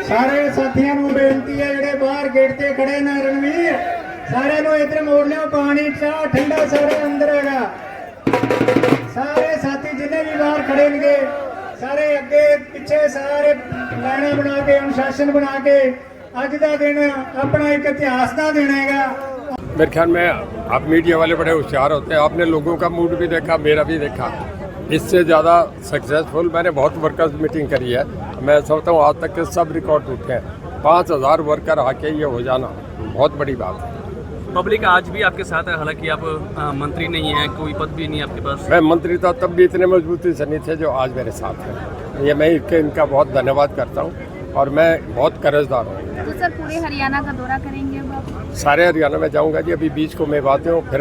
सारे साथियों को बेनती है जेडे बाहर गेट ते खड़े ने रणवीर सारे नु इधर मोड़ लियो पानी चाह ठंडा सारे अंदर हैगा सारे साथी जिन्हें भी बाहर खड़े होंगे सारे अगे पीछे सारे लाइना बना के अनुशासन बना के अज का दिन अपना एक इतिहास का दिन हैगा। मेरे ख्याल में आप मीडिया वाले बड़े होशियार होते हैं, आपने लोगों का मूड भी देखा, मेरा भी देखा। इससे ज़्यादा सक्सेसफुल मैंने बहुत वर्कर्स मीटिंग करी है। मैं समझता हूँ आज तक के सब रिकॉर्ड टूटे हैं। 5000 वर्कर आके ये हो जाना बहुत बड़ी बात है। पब्लिक आज भी आपके साथ है, हालांकि आप मंत्री नहीं हैं, कोई पद भी नहीं आपके पास। मैं मंत्री था तब भी इतने मजबूती से नहीं थे जो आज मेरे साथ हैं। ये मैं इनका बहुत धन्यवाद करता हूँ और मैं बहुत कर्जदार हूँ। तो सर पूरे हरियाणा का दौरा करेंगे अब आप? सारे हरियाणा में जाऊँगा जी। अभी बीच को मेवाते हूँ, फिर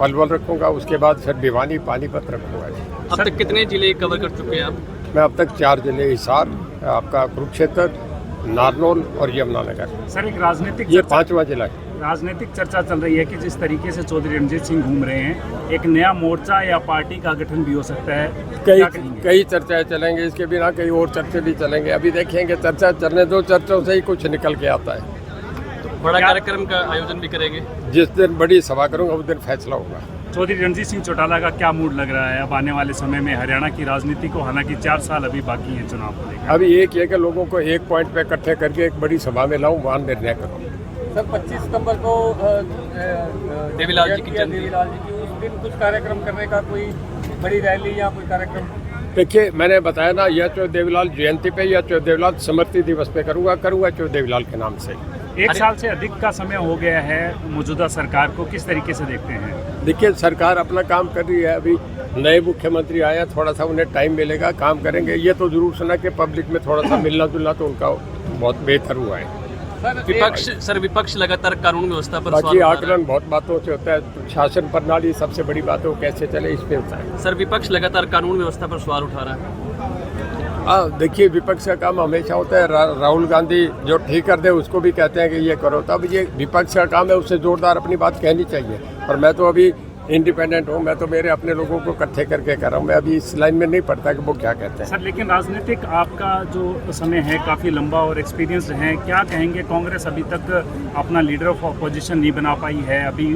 पलवल रखूँगा, उसके बाद फिर भिवानी पानीपत रखूँगा जी। अब तक कितने जिले कवर कर चुके हैं आप? मैं अब तक 4 जिले, हिसार, आपका कुरुक्षेत्र, नारनौल और यमुनानगर। सर एक राजनीतिक ये 5वां जिला है। राजनीतिक चर्चा चल रही है कि जिस तरीके से चौधरी रणजीत सिंह घूम रहे हैं, एक नया मोर्चा या पार्टी का गठन भी हो सकता है। कई चर्चाएं चलेंगे, इसके बिना कई और चर्चे भी चलेंगे। अभी देखेंगे, चर्चा चलने दो, चर्चाओं से ही कुछ निकल के आता है। तो बड़ा कार्यक्रम का आयोजन भी करेंगे? जिस दिन बड़ी सभा करूंगा उस दिन फैसला होगा। चौधरी रणजीत सिंह चौटाला का क्या मूड लग रहा है अब आने वाले समय में हरियाणा की राजनीति को? हालांकि 4 साल अभी बाकी हैं चुनाव को लेकर। अभी एक ये कि लोगों को एक पॉइंट पे इकट्ठे करके एक बड़ी सभा में लाऊं, वहाँ निर्णय करूँ। सर 25 सितंबर को देवीलाल जी की उस दिन कुछ कार्यक्रम करने का कोई बड़ी रैली या कोई कार्यक्रम? देखिए, मैंने बताया ना, या चौ देवीलाल जयंती पे या चौ देवीलाल स्मृति दिवस पे करूँगा चौ देवीलाल के नाम से। 1 साल से अधिक का समय हो गया है मौजूदा सरकार को, किस तरीके से देखते हैं? देखिए, सरकार अपना काम कर रही है। अभी नए मुख्यमंत्री आए हैं, थोड़ा सा उन्हें टाइम मिलेगा, काम करेंगे। ये तो जरूर सुना कि पब्लिक में थोड़ा सा मिलना जुलना तो उनका बहुत बेहतर हुआ है। विपक्ष लगातार कानून व्यवस्था पर बाकी आकलन बहुत बातों से होता है। शासन प्रणाली सबसे बड़ी बात है, वो कैसे चले इस पे होता है। सर विपक्ष लगातार कानून व्यवस्था पर सवाल उठा रहा है। देखिए, विपक्ष का काम हमेशा होता है। राहुल गांधी जो ठीक कर दे उसको भी कहते हैं कि ये करो, तब ये विपक्ष का काम है, उससे जोरदार अपनी बात कहनी चाहिए। और मैं तो अभी इंडिपेंडेंट हूँ, मैं तो मेरे अपने लोगों को इकट्ठे करके कर रहा हूँ। मैं अभी इस लाइन में नहीं पढ़ता कि वो क्या कहते हैं। सर लेकिन राजनीतिक आपका जो समय है काफ़ी लंबा और एक्सपीरियंस है, क्या कहेंगे? कांग्रेस अभी तक अपना लीडर ऑफ अपोजिशन नहीं बना पाई है, अभी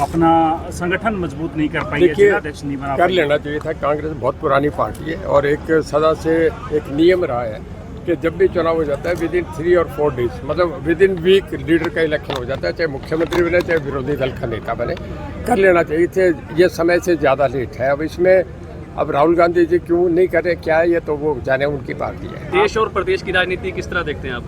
अपना संगठन मजबूत नहीं कर पाई है, जिलाध्यक्ष नहीं बना पाई। कर लेना चाहिए था। कांग्रेस बहुत पुरानी पार्टी है और एक सदा से एक नियम रहा है कि जब भी चुनाव हो जाता है विदिन 3 और 4 डेज, मतलब विदिन वीक लीडर का इलेक्शन हो जाता है, चाहे मुख्यमंत्री बने चाहे विरोधी दल का नेता बने। कर लेना चाहिए थे, ये समय से ज़्यादा लेट है। अब इसमें अब राहुल गांधी जी क्यों नहीं कर रहे, क्या है, ये तो वो जाने, उनकी पार्टी है। देश और प्रदेश की राजनीति किस तरह देखते हैं आप?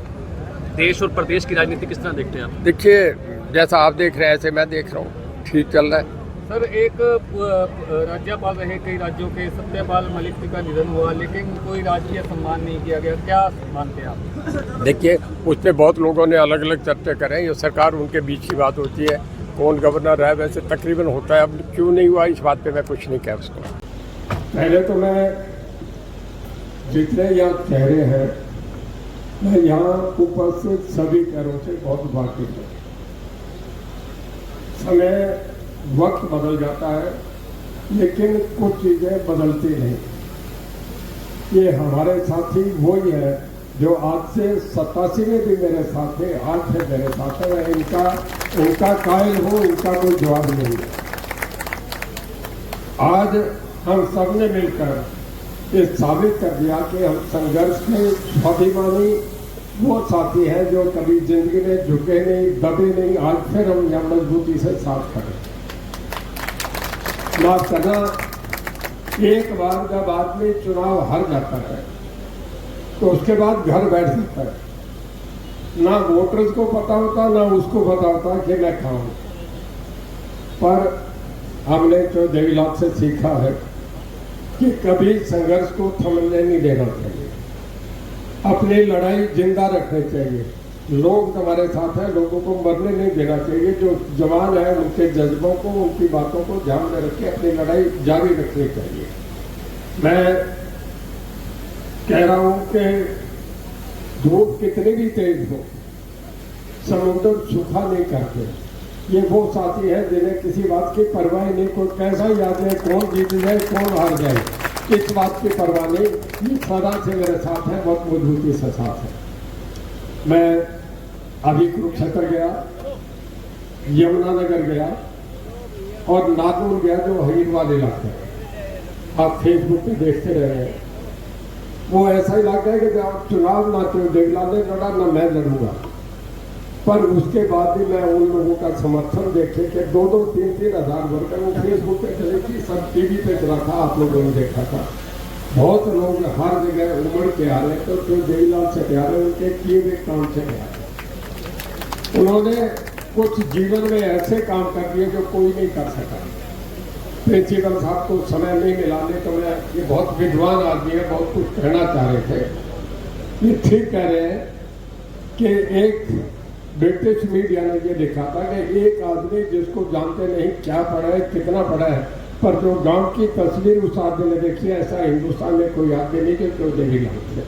देश और प्रदेश की राजनीति किस तरह देखते हैं आप? देखिए, जैसा आप देख रहे हैं ऐसे मैं देख रहा हूँ, ठीक चल रहा है। सर एक राज्यपाल रहे कई राज्यों के, सत्यपाल मलिक जी का निधन हुआ, लेकिन कोई राजकीय सम्मान नहीं किया गया, क्या मानते हैं आप? देखिए, उस पर बहुत लोगों ने अलग अलग चर्चा करें। ये सरकार उनके बीच की बात होती है, कौन गवर्नर है, वैसे तकरीबन होता है। अब क्यों नहीं हुआ इस बात पे मैं कुछ नहीं कह उसको। पहले तो मैं जितने यहाँ चेहरे हैं, मैं यहाँ उपस्थित सभी चेहरों से बहुत वाकिफ हूँ। समय वक्त बदल जाता है लेकिन कुछ चीज़ें बदलती नहीं। ये हमारे साथी वही है जो आज से 87 में भी मेरे साथ थे, आज से मेरे साथ है। मैं उनका कायल हूँ, उनका कोई जवाब नहीं है। आज हम सब ने मिलकर ये साबित कर दिया कि हम संघर्ष के स्वाभिमानी वो साथी हैं जो कभी जिंदगी में झुके नहीं, दबे नहीं। आज फिर हम यहाँ मजबूती से साथ खड़े। माफ करना, एक बार जब आदमी चुनाव हार जाता है तो उसके बाद घर बैठ जाता है। ना वोटर्स को पता होता, ना उसको पता होता कि मैं कहाँ हूँ। पर हमने जो देवीलाल से सीखा है कि कभी संघर्ष को थमने नहीं देना चाहिए, अपनी लड़ाई जिंदा रखनी चाहिए। लोग हमारे साथ हैं, लोगों को मरने नहीं देना चाहिए। जो जवान है उनके जज्बों को, उनकी बातों को ध्यान में रख के अपनी लड़ाई जारी रखनी चाहिए। मैं कह रहा हूं कि धूप कितनी भी तेज हो, समुद्र सूखा नहीं करते। ये वो साथी है जिन्हें किसी बात की परवाह नहीं, कोई कैसा याद है, कौन जीत जाए कौन हार जाए, इस बात की परवाह नहीं। ये सदा से मेरे साथ है, बहुत मजबूती से साथ है। मैं अभी कुरुक्षेत्र गया, यमुनानगर गया और नागौर गया, जो हरिद्वार इलाका है। आप फेसबुक पे देखते रहे हैं। वो ऐसा ही लगता है कि जब चुनाव ना तो देवलाल ने लड़ा ना मैं लड़ूंगा, पर उसके बाद भी मैं उन लोगों का समर्थन देखे कि 2-2, 3-3 हज़ार वर्कर वो फेसबुक पे चले थी, सब टीवी पे चला था, आप लोगों ने देखा था। बहुत लोग हर जगह उमड़ के आ रहे थे, तो देवीलाल चटियाले उनके किए हुए काम से आ रहे। उन्होंने कुछ जीवन में ऐसे काम कर दिए जो कोई नहीं कर सका। प्रिंसिपल साहब को समय नहीं मिला, नहीं तो मैं, ये बहुत विद्वान आदमी है, बहुत कुछ कहना चाह रहे थे। ये ठीक कह रहे हैं कि एक ब्रिटिश मीडिया ने ये लिखा था कि एक आदमी जिसको जानते नहीं क्या पढ़ा है, कितना पढ़ा है, पर जो गांव की तस्वीर उस आदमी ने देखी है, ऐसा हिंदुस्तान में कोई आदमी नहीं जो देवीलाल थे।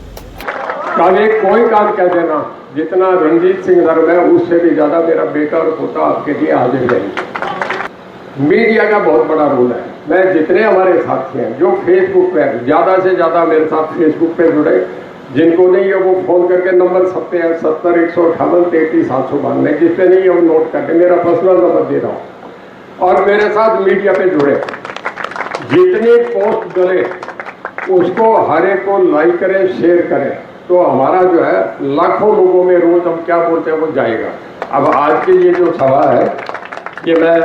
कभी कोई काम कह देना, जितना रणजीत सिंह धर्म है उससे भी ज्यादा मेरा बेटा और पोता आपके लिए हाजिर रहेंगे। मीडिया का बहुत बड़ा रोल है। मैं जितने हमारे साथी हैं जो फेसबुक पे ज्यादा से ज्यादा मेरे साथ फेसबुक पे जुड़े, जिनको नहीं है वो फोन करके नंबर 70 158 33 792, जिससे नहीं है वो नोट करके मेरा पर्सनल नंबर दे रहा हूँ, और मेरे साथ मीडिया पे जुड़े। जितनी पोस्ट डले उसको हर एक को लाइक करें, शेयर करें, तो हमारा जो है लाखों लोगों में रोज हम क्या बोलते हैं वो जाएगा। अब आज की ये जो सभा है, ये मैं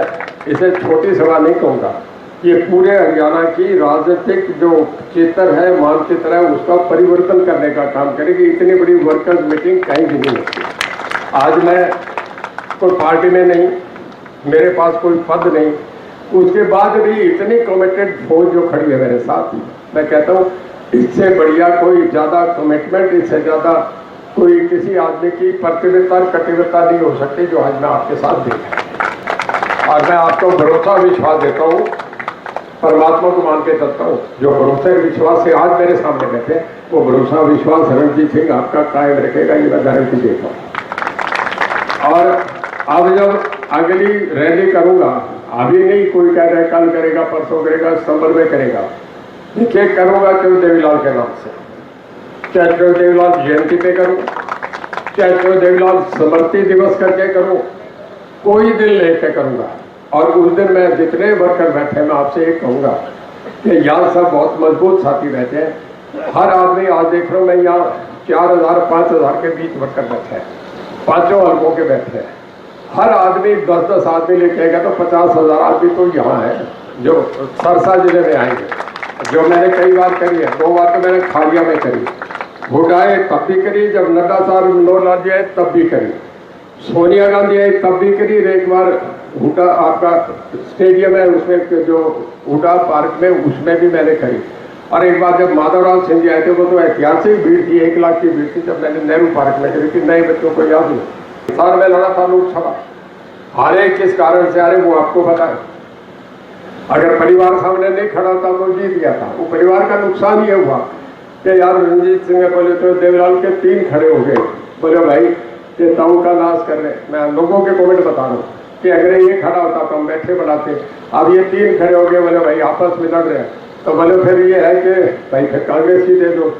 इसे छोटी सभा नहीं कहूँगा, ये पूरे हरियाणा की राजनीतिक जो चित्र है, मानचित्र है, उसका परिवर्तन करने का काम करेगी। इतनी बड़ी वर्कर्स मीटिंग कहीं भी नहीं होती। आज मैं कोई पार्टी में नहीं, मेरे पास कोई पद नहीं, उसके बाद भी इतनी कमिटेड फौज जो खड़ी है मेरे साथ, मैं कहता हूँ इससे बढ़िया कोई ज़्यादा कमिटमेंट, इससे ज़्यादा कोई किसी आदमी की प्रतिबद्धता कटिबद्धता नहीं हो सकती जो आज मैं आपके साथ देखा। और मैं आपको भरोसा विश्वास देता हूँ, परमात्मा को मान के चलता हूँ, जो भरोसे विश्वास से आज मेरे सामने बैठे, वो भरोसा विश्वास रणजीत सिंह आपका कायम रखेगा, ये मैं गारंटी देता हूँ। और अब जब अगली रैली करूँगा, अभी नहीं कोई कह रहा है कल करेगा, परसों करेगा, सितंबर में करेगा, देखिए करूँगा क्यों देवीलाल के नाम से, चाहे क्यों देवीलाल जयंती पे करूँ, चाहे क्यों देवीलाल स्मृति दिवस करके करूँ, कोई दिन लेके करूँगा। और उस दिन मैं जितने वर्कर बैठे, मैं आपसे एक कहूँगा कि यहाँ सब बहुत मजबूत साथी बैठे हैं। हर आदमी, आज देख रहा हूँ मैं यहाँ 4000 5000 के बीच वर्कर बैठे हैं, 5 हल्कों के बैठे हैं। हर आदमी 10-10 आदमी लेके आएगा तो 50,000 आदमी तो यहाँ है जो सरसा जिले में आएंगे। जो मैंने कई बार करी है, 2 बार तो मैंने खालिया में करी, हुडाए तब भी करी, जब नड्डा साहब मनोहर जी आए तब भी करी, सोनिया गांधी आई तब भी करी, एक बार हुडा आपका स्टेडियम है उसमें जो हुडा पार्क में, उसमें भी मैंने करी। और एक बार जब माधवराव सिंह जी आए थे, वो तो ऐतिहासिक भीड़ थी, 1 लाख की भीड़ थी, जब मैंने नेहरू पार्क में करी थी। नए बच्चों को याद नहीं, साल में लड़ा था लोकसभा, हारे किस कारण से हारे वो आपको पता है। अगर परिवार सामने नहीं खड़ा था तो जीत गया था। वो परिवार का नुकसान ये हुआ कि यार रणजीत सिंह बोले तो देवीलाल के 3 खड़े हो गए, बोले भाई ये ताऊ का नाश कर रहे। मैं लोगों के कमेंट बता रहा हूँ कि अगर ये खड़ा होता तो हम बैठे बनाते, अब ये 3 खड़े हो गए, बोले भाई आपस में लड़ रहे हैं, तो बोले फिर ये है कि भाई फिर कांग्रेस ही दे दो।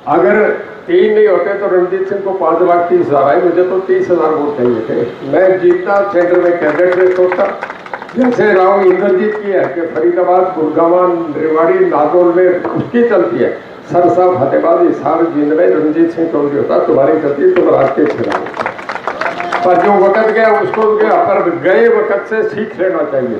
अगर 3 नहीं होते तो रणजीत सिंह को 5,30,000 आए, मुझे तो 30,000 वोट चाहिए थे। मैं जीतता, सेंटर में कैबिनेट रेस होता, जैसे राव इंद्रजीत की है कि फरीदाबाद, गुड़गांव, रेवाड़ी, नागौर में उसकी चलती है, सरसा, फतेहाबाद, हिसार, जींद में रणजीत सिंह चौधरी होता, तुम्हारी चलती, तुम राष्ट्रीय चुनाव। पर जो वक्त गया उसको पर गए वक्त से सीख लेना चाहिए।